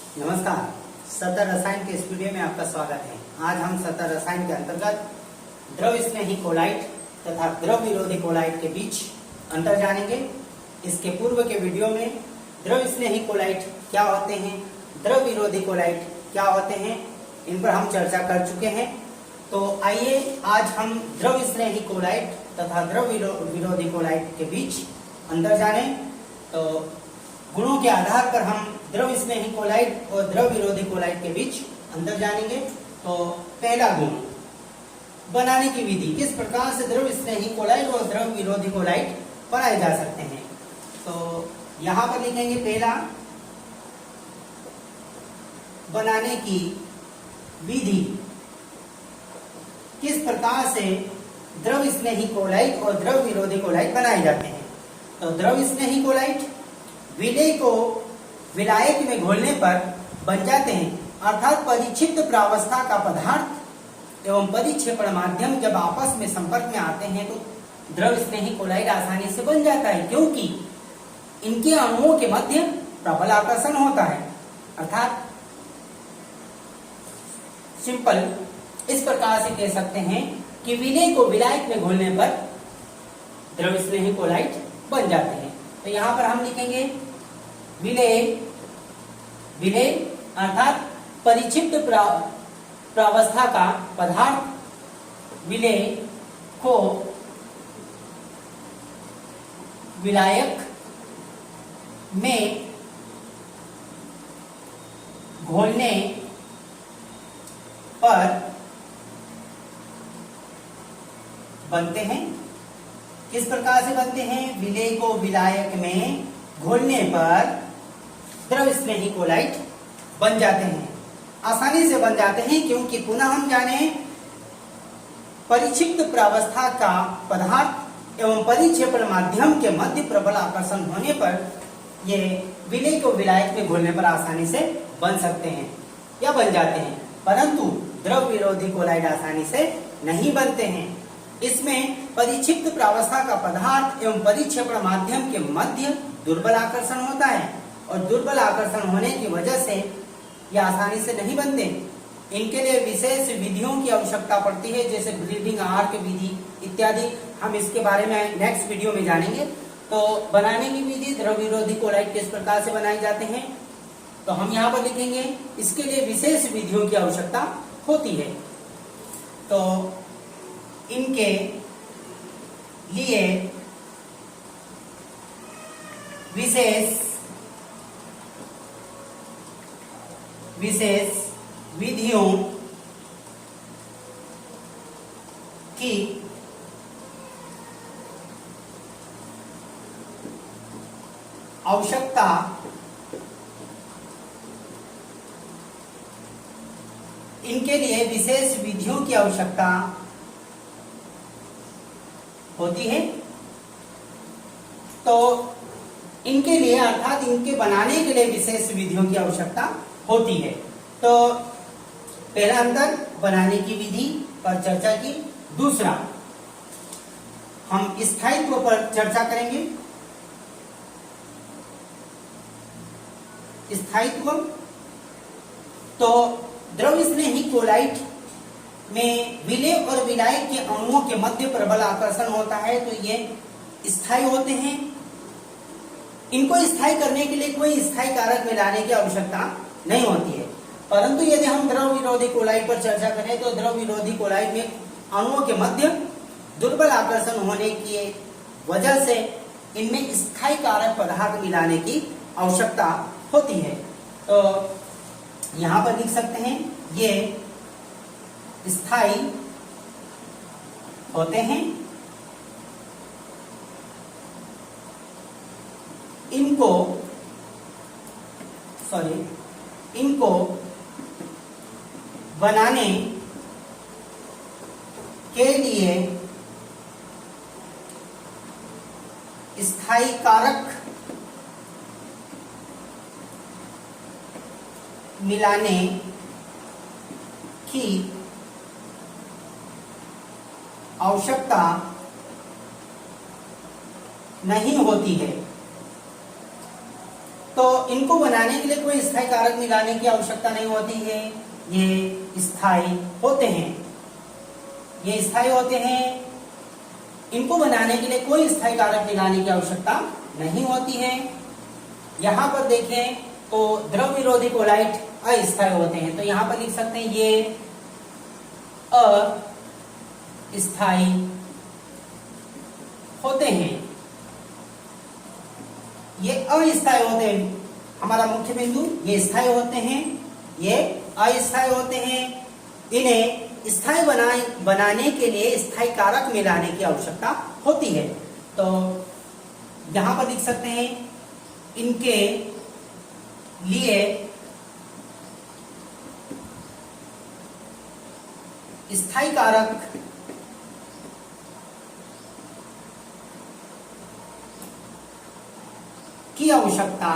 नमस्कार। सतर रसायन के स्टूडियो में आपका स्वागत है। आज हम सतर रसायन के अंतर्गत द्रव स्नेही कोलाइट तथा द्रव विरोधी कोलाइट के बीच अंतर जानेंगे। इसके पूर्व के वीडियो में द्रव स्नेही कोलाइट क्या होते हैं, द्रव विरोधी कोलाइट क्या होते हैं, इन पर हम चर्चा कर चुके हैं। तो आइए आज हम द्रव स्नेही कोलाइट तथा द्रव विरोधी कोलाइट के बीच अंतर जानें। तो गुणों के आधार पर हम द्रव स्नेही कोलाइट और द्रव विरोधी कोलाइट के बीच अंतर जानेंगे। तो पहला गुण, बनाने की विधि। किस प्रकार से द्रव स्नेही कोलाइट और द्रव विरोधी कोलाइट बनाए जा सकते हैं। तो यहां पर लिखेंगे पहला, बनाने की विधि। किस प्रकार से द्रव स्नेही कोलाइट और द्रव विरोधी कोलाइट बनाए जाते हैं। तो द्रव स्नेही कोलाइट विलेय को विलायक में घोलने पर बन जाते हैं, अर्थात परिक्षिप्त प्रावस्था का पदार्थ एवं परिक्षेपण माध्यम जब आपस में संपर्क में आते हैं तो द्रव स्नेही कोलाइट आसानी से बन जाता है, क्योंकि इनके अणुओं के मध्य प्रबल आकर्षण होता है। अर्थात सिंपल इस प्रकार से कह सकते हैं कि विलेय को विलायक में घोलने पर द्रव स्नेही कोलाइट बन जाते हैं। तो यहां पर हम लिखेंगे विलेय अर्थात परिक्षिप्त प्रावस्था का पदार्थ विलेय को विलायक में घोलने पर बनते हैं। किस प्रकार से बनते हैं, विलेय को विलायक में घोलने पर द्रव स्नेही कोलाइट बन जाते हैं, आसानी से बन जाते हैं, क्योंकि पुनः हम जाने परिक्षिप्त प्रावस्था का पदार्थ एवं परिक्षेपण माध्यम के मध्य प्रबल आकर्षण होने पर ये विलेय को विलायक में घोलने पर आसानी से बन सकते हैं या बन जाते हैं। परंतु द्रव विरोधी कोलाइट आसानी से नहीं बनते हैं। इसमें परिक्षिप्त प्रावस्था का पदार्थ एवं परिक्षेपण माध्यम के मध्य दुर्बल आकर्षण होता है, और दुर्बल आकर्षण होने की वजह से यह आसानी से नहीं बनते। इनके लिए विशेष विधियों की आवश्यकता पड़ती है, जैसे ब्लीडिंग आर्क विधि इत्यादि। हम इसके बारे में नेक्स्ट वीडियो में जानेंगे। तो बनाने की विधि, द्रव विरोधी कोलाइट किस प्रकार से बनाए जाते हैं, तो हम यहाँ पर लिखेंगे इसके लिए विशेष विधियों की आवश्यकता होती है। तो इनके लिए विशेष विधियों की आवश्यकता इनके लिए विशेष विधियों की आवश्यकता होती है। तो इनके लिए अर्थात इनके बनाने के लिए विशेष विधियों की आवश्यकता होती है। तो पहला अंतर, बनाने की विधि पर चर्चा की। दूसरा, हम स्थायित्व पर चर्चा करेंगे। स्थायित्व, तो द्रव स्नेही कोलाइट में विलेय और विलायक के अणुओं के मध्य प्रबल आकर्षण होता है, तो ये स्थायी होते हैं। इनको स्थायी करने के लिए कोई स्थायी कारक मिलाने की आवश्यकता नहीं होती है। परंतु यदि हम द्रव विरोधी कोलाइट पर चर्चा करें तो द्रव विरोधी कोलाइट में अणुओं के मध्य दुर्बल आकर्षण होने की वजह से इनमें स्थायी कारक पदार्थ मिलाने की आवश्यकता होती है। तो यहां पर लिख सकते हैं ये स्थायी होते हैं। इनको बनाने के लिए स्थायी कारक मिलाने की आवश्यकता नहीं होती है। तो इनको बनाने के लिए कोई स्थायी कारक मिलाने की आवश्यकता नहीं होती है, ये स्थायी होते हैं, ये स्थायी होते हैं। इनको बनाने के लिए कोई स्थायी कारक मिलाने की आवश्यकता नहीं होती है। यहां पर देखें तो द्रव विरोधी कोलाइट अस्थायी होते हैं, तो यहां पर लिख सकते हैं ये अस्थायी होते हैं, ये अस्थायी होते हैं। हमारा मुख्य बिंदु ये स्थायी होते हैं, ये अस्थायी होते हैं। इन्हें स्थायी बनाने के लिए स्थायी कारक मिलाने की आवश्यकता होती है। तो यहां पर लिख सकते हैं इनके लिए स्थायी कारक की आवश्यकता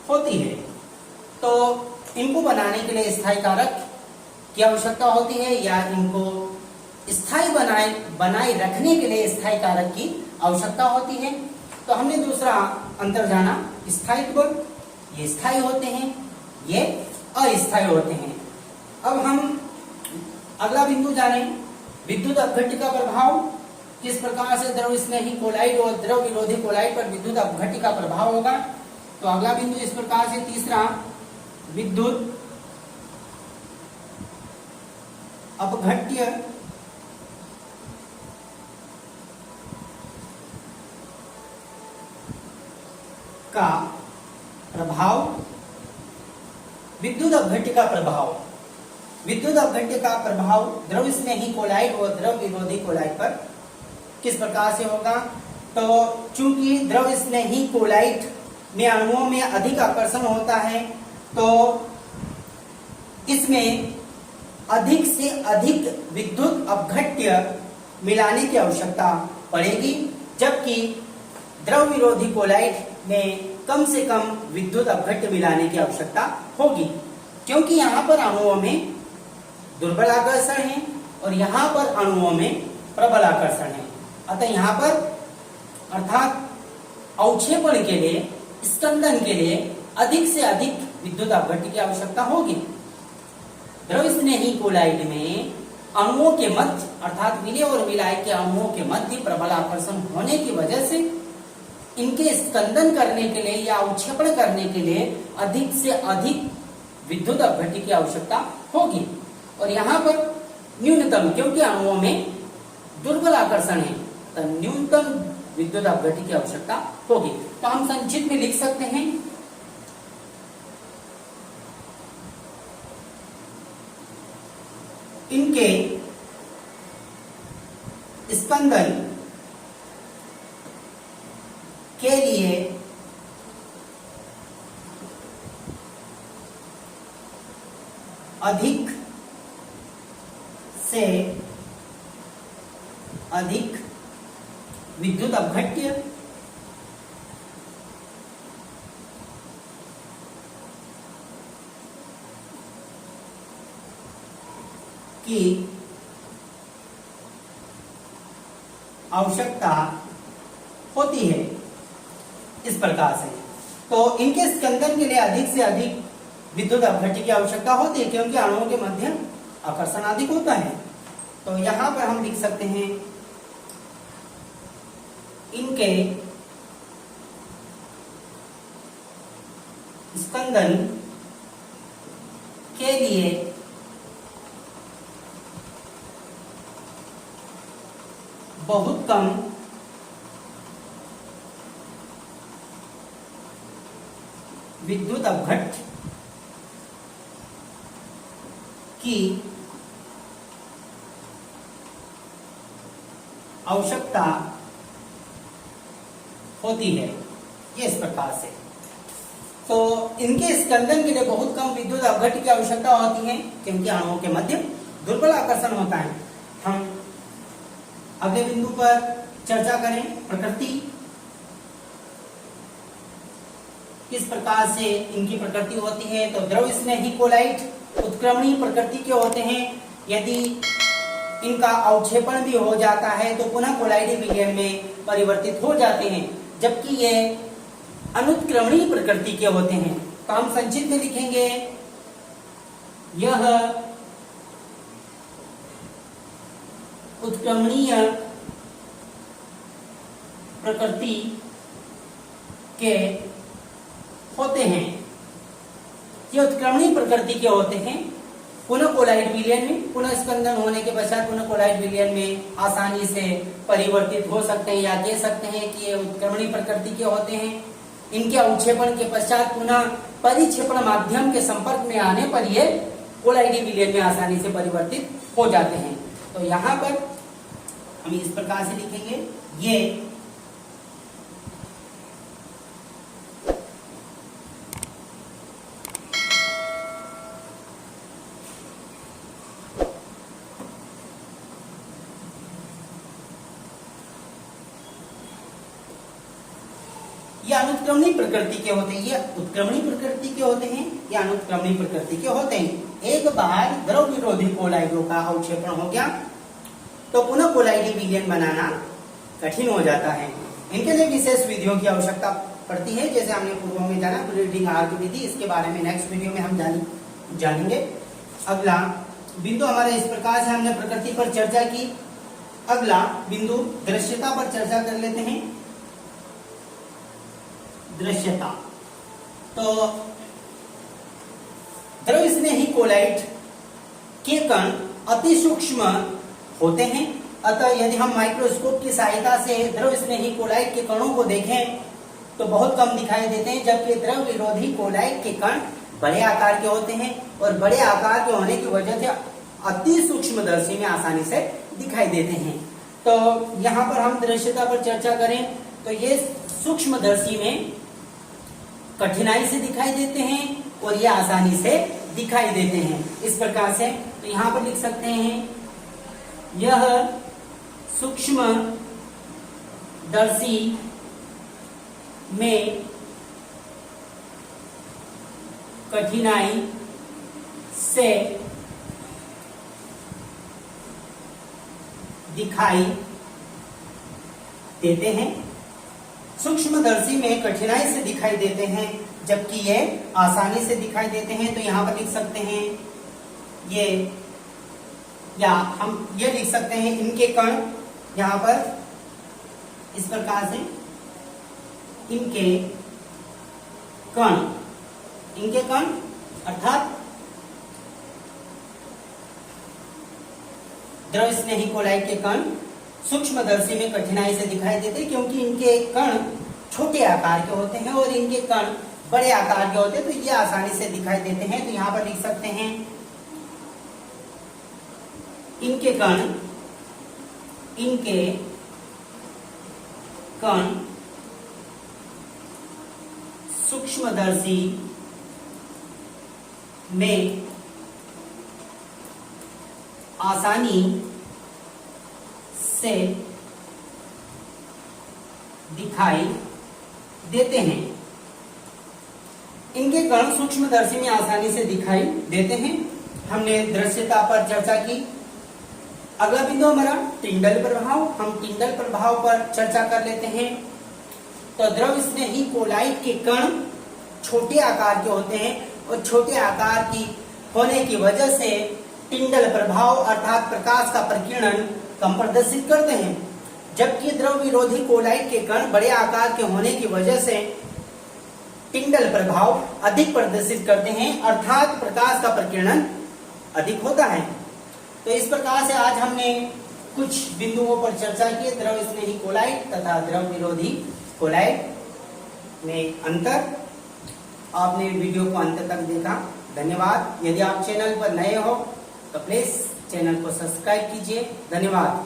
होती है। तो इनको बनाने के लिए स्थायी कारक की आवश्यकता होती है, या इनको स्थायी बनाए रखने के लिए स्थायी कारक की आवश्यकता होती है। तो हमने दूसरा अंतर जाना स्थायित्व, ये स्थायी होते हैं, ये अस्थायी होते हैं। अब हम अगला बिंदु जाने, विद्युत अपघट्य का प्रभाव, किस प्रकार से द्रव स्नेही कोलाइड और द्रव विरोधी कोलाइड पर विद्युत अपघट्य का प्रभाव होगा। तो अगला बिंदु इस प्रकार से, तीसरा, विद्युत अपघट्य का प्रभाव, विद्युत अपघट्य का प्रभाव, विद्युत अपघट्य का प्रभाव द्रव स्नेही कोलाइड और द्रव विरोधी कोलाइड पर किस प्रकार से होगा। तो चूंकि द्रव स्नेही कोलाइड में अणुओं में अधिक आकर्षण होता है, तो इसमें अधिक से अधिक विद्युत अपघट्य मिलाने की आवश्यकता पड़ेगी, जबकि द्रव विरोधी कोलाइड में कम से कम विद्युत अपघट्य मिलाने की आवश्यकता होगी, क्योंकि यहाँ पर अणुओं में दुर्बल आकर्षण है और यहाँ पर अणुओं में प्रबल आकर्षण है। अतः यहाँ पर अर्थात अवक्षेपण के लिए, स्कंदन के लिए अधिक से अधिक विद्युत अपघट्य की आवश्यकता होगी। द्रव स्नेही कोलाइड में अणुओं के मध्य अर्थात विलय और विलायक के अणुओं के मध्य प्रबल आकर्षण होने की वजह से इनके स्कंदन करने के लिए या अवक्षेपण करने के लिए अधिक से अधिक विद्युत अपघट्य की आवश्यकता होगी। और यहाँ पर न्यूनतम, क्योंकि अणुओं में दुर्बल आकर्षण है, तो न्यूनतम विद्युत अपघट्य की आवश्यकता होगी। तो हम संक्षिप्त में लिख सकते हैं इनके स्पंदन के लिए अधिक से अधिक विद्युत अपघट्य की आवश्यकता होती है। इस प्रकार से तो इनके स्कंदन के लिए अधिक से अधिक विद्युत अपघट्य की आवश्यकता होती है, क्योंकि अणुओं के मध्य आकर्षण अधिक होता है। तो यहां पर हम लिख सकते हैं इनके स्कंदन के लिए बहुत कम विद्युत अपघट्य की आवश्यकता होती है। ये इस प्रकार से, तो इनके स्कंदन के लिए बहुत कम विद्युत अपघट्य की आवश्यकता होती है, क्योंकि अणुओं के मध्य दुर्बल आकर्षण होता है। हम अगले बिंदु पर चर्चा करें प्रकृति, किस प्रकार से इनकी प्रकृति होती है। तो द्रव स्नेही कोलाइड उत्क्रमणीय प्रकृति के होते हैं। यदि इनका अवक्षेपण भी हो जाता है तो पुनः कोलाइडी विलयन में परिवर्तित हो जाते हैं, जबकि ये अनुत्क्रमणीय प्रकृति के होते हैं। तो हम संक्षिप्त में लिखेंगे, यह उत्क्रमणीय प्रकृति के होते हैं। ये उत्क्रमणीय प्रकृति के होते हैं। पुनः कोलाइड विलयन में, पुनः स्कंदन होने के पश्चात पुनः कोलाइड विलयन में आसानी से परिवर्तित हो सकते हैं, या कह सकते हैं कि ये उत्क्रमणीय प्रकृति के होते हैं। इनके अवक्षेपण के पश्चात पुनः परिक्षेपण माध्यम के संपर्क में आने पर ये कोलाइडी विलयन में आसानी से परिवर्तित हो जाते हैं। तो यहाँ पर हम इस प्रकार से लिखेंगे, ये अनुत्क्रमणीय प्रकृति के होते हैं। ये उत्क्रमणीय प्रकृति के होते हैं, या अनुत्क्रमणीय प्रकृति के होते हैं। एक बार द्रव विरोधी कोलाइडों का अवक्षेपण हो गया तो पुनः कोलाइडी विलयन बनाना कठिन हो जाता है। इनके लिए विशेष विधियों की आवश्यकता पड़ती है, जैसे हमने पूर्व में जाना ब्रीडिंग आर्क विधि। इसके बारे में नेक्स्ट वीडियो में हम जानेंगे। अगला बिंदु हमारा इस प्रकार से हमने प्रकृति पर चर्चा की। अगला बिंदु दृश्यता पर चर्चा कर लेते हैं। दृश्यता, तो द्रव स्नेही कोलाइड के कण अति सूक्ष्म होते हैं, अतः यदि हम माइक्रोस्कोप की सहायता से द्रव स्नेही कोलाइड के कणों को देखें तो बहुत कम दिखाई देते हैं, जबकि द्रव विरोधी कोलाइड के कण बड़े आकार के होते हैं और बड़े आकार के होने की वजह से अति सूक्ष्मदर्शी में आसानी से दिखाई देते हैं। तो यहाँ पर हम दृश्यता पर चर्चा करें तो ये सूक्ष्मदर्शी में कठिनाई से दिखाई देते हैं और ये आसानी से दिखाई देते हैं। इस प्रकार से तो यहाँ पर लिख सकते हैं, यह सूक्ष्मदर्शी में कठिनाई से दिखाई देते हैं। सूक्ष्मदर्शी में कठिनाई से दिखाई देते हैं, जबकि ये आसानी से दिखाई देते हैं। तो यहाँ पर लिख सकते हैं ये, या हम ये लिख सकते हैं इनके कण यहाँ पर इस प्रकार से, इनके कण अर्थात द्रव स्नेही कोलाइड के कण सूक्ष्मदर्शी में कठिनाई से दिखाई देते हैं, क्योंकि इनके कण छोटे आकार के होते हैं और इनके कण बड़े आकार के होते हैं, तो ये आसानी से दिखाई देते हैं। तो यहाँ पर लिख सकते हैं इनके कण सूक्ष्मदर्शी में आसानी से दिखाई देते हैं। इनके कण सूक्ष्मदर्शी में आसानी से दिखाई देते हैं। हमने दृश्यता पर चर्चा की। अगला बिंदु हमारा टिंडल प्रभाव। हम टिंडल प्रभाव पर चर्चा कर लेते हैं। तो द्रव स्नेही कोलाइड के कण छोटे आकार के होते हैं और छोटे आकार की होने की वजह से टिंडल प्रभाव अर्थात प्रकाश का प्रकीर्णन कम प्रदर्शित करते हैं, जबकि द्रव विरोधी कोलाइड के कण बड़े आकार के होने की वजह से टिंडल प्रभाव अधिक प्रदर्शित करते हैं, अर्थात प्रकाश का प्रकीर्णन अधिक होता है। तो इस प्रकार से आज हमने कुछ बिंदुओं पर चर्चा की, द्रव स्नेही कोलाइड तथा द्रव विरोधी कोलाइड में अंतर। आपने वीडियो को अंत तक देखा, धन्यवाद। यदि आप चैनल पर नए हो तो प्लीज चैनल को सब्सक्राइब कीजिए। धन्यवाद।